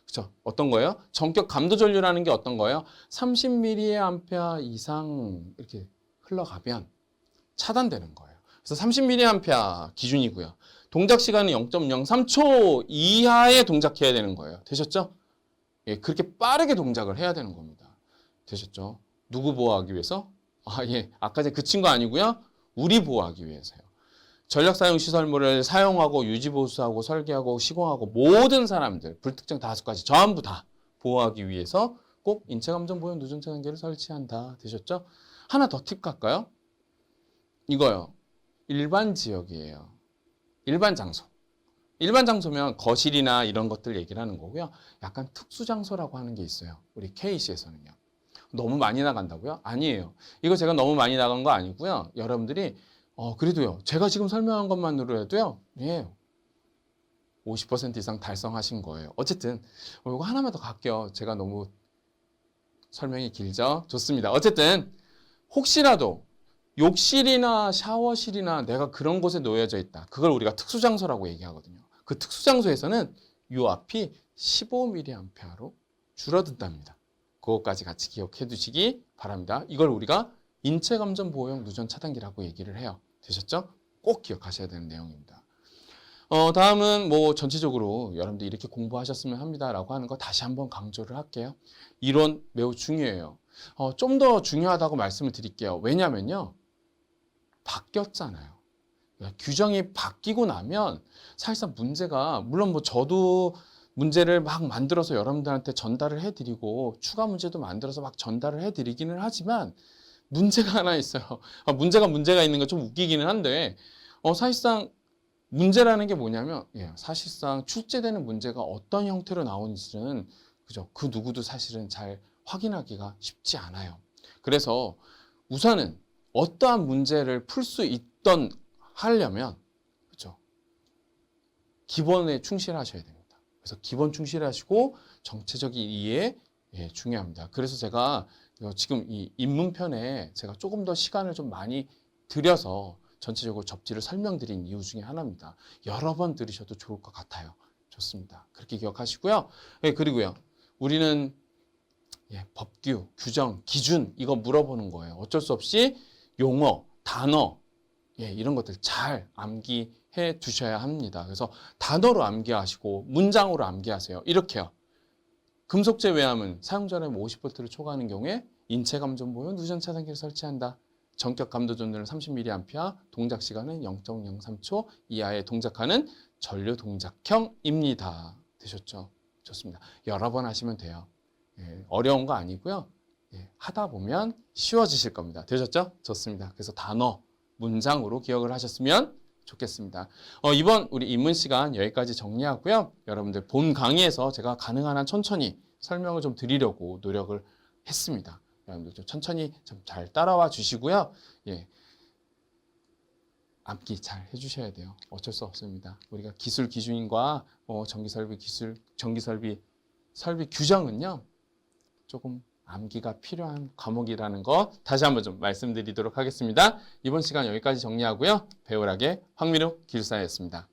그렇죠? 어떤 거예요? 전격 감도 전류라는 게 어떤 거예요? 30mA 이상 이렇게 흘러가면 차단되는 거예요. 그래서 30mA 기준이고요. 동작 시간은 0.03초 이하에 동작해야 되는 거예요. 되셨죠? 예, 그렇게 빠르게 동작을 해야 되는 겁니다. 되셨죠? 누구 보호하기 위해서? 예, 아까 전에 그 친구 아니고요. 우리 보호하기 위해서요. 전력 사용 시설물을 사용하고 유지 보수하고 설계하고 시공하고 모든 사람들 불특정 5가지 전부 다 보호하기 위해서 꼭 인체감정 보호 누전 차단기를 설치한다. 되셨죠? 하나 더 팁 갈까요? 이거요. 일반 지역이에요. 일반 장소. 일반 장소면 거실이나 이런 것들 얘기를 하는 거고요. 약간 특수 장소라고 하는 게 있어요. 우리 KC에서는요. 너무 많이 나간다고요? 아니에요. 이거 제가 너무 많이 나간 거 아니고요. 여러분들이 그래도요. 제가 지금 설명한 것만으로 해도요. 예. 50% 이상 달성하신 거예요. 어쨌든 이거 하나만 더 갈게요. 제가 너무 설명이 길죠? 좋습니다. 어쨌든 혹시라도 욕실이나 샤워실이나 내가 그런 곳에 놓여져 있다. 그걸 우리가 특수장소라고 얘기하거든요. 그 특수장소에서는 이 앞이 15mA로 줄어든답니다. 그것까지 같이 기억해 두시기 바랍니다. 이걸 우리가 인체감전 보호용 누전 차단기라고 얘기를 해요. 되셨죠? 꼭 기억하셔야 되는 내용입니다. 다음은 뭐 전체적으로 여러분들 이렇게 공부하셨으면 합니다라고 하는 거 다시 한번 강조를 할게요. 이론 매우 중요해요. 좀 더 중요하다고 말씀을 드릴게요. 왜냐면요. 바뀌었잖아요. 규정이 바뀌고 나면 사실상 문제가 물론 뭐 저도 문제를 막 만들어서 여러분들한테 전달을 해드리고 추가 문제도 만들어서 막 전달을 해드리기는 하지만 문제가 하나 있어요. 문제가 있는 거 좀 웃기기는 한데 사실상 문제라는 게 뭐냐면 사실상 출제되는 문제가 어떤 형태로 나오는지는 그죠? 그 누구도 사실은 잘 확인하기가 쉽지 않아요. 그래서 우선은 어떠한 문제를 풀 수 있던 하려면 그죠? 기본에 충실하셔야 됩니다. 그래서 기본 충실하시고 정체적인 이해 중요합니다. 그래서 제가 지금 이 입문편에 제가 조금 더 시간을 좀 많이 들여서 전체적으로 접지를 설명드린 이유 중에 하나입니다. 여러 번 들으셔도 좋을 것 같아요. 좋습니다. 그렇게 기억하시고요. 그리고요. 우리는 법규, 규정, 기준 이거 물어보는 거예요. 어쩔 수 없이 용어, 단어 이런 것들 잘 암기해 두셔야 합니다. 그래서 단어로 암기하시고 문장으로 암기하세요. 이렇게요. 금속 제외함은 사용전압 50V를 초과하는 경우에 인체 감전 보호 누전 차단기를 설치한다. 전격 감도 전도는 30mA, 동작 시간은 0.03초 이하에 동작하는 전류 동작형입니다. 되셨죠? 좋습니다. 여러 번 하시면 돼요. 어려운 거 아니고요. 하다 보면 쉬워지실 겁니다. 되셨죠? 좋습니다. 그래서 단어, 문장으로 기억을 하셨으면 좋겠습니다. 이번 우리 입문 시간 여기까지 정리하고요. 여러분들 본 강의에서 제가 가능한 한 천천히 설명을 좀 드리려고 노력을 했습니다. 여러분들 좀 천천히 좀 잘 따라와 주시고요. 암기 잘 해주셔야 돼요. 어쩔 수 없습니다. 우리가 기술 기준과 전기설비 기술, 전기설비 설비 규정은요. 조금 암기가 필요한 과목이라는 거 다시 한번 좀 말씀드리도록 하겠습니다. 이번 시간 여기까지 정리하고요. 배우락의 황민욱 기술사였습니다.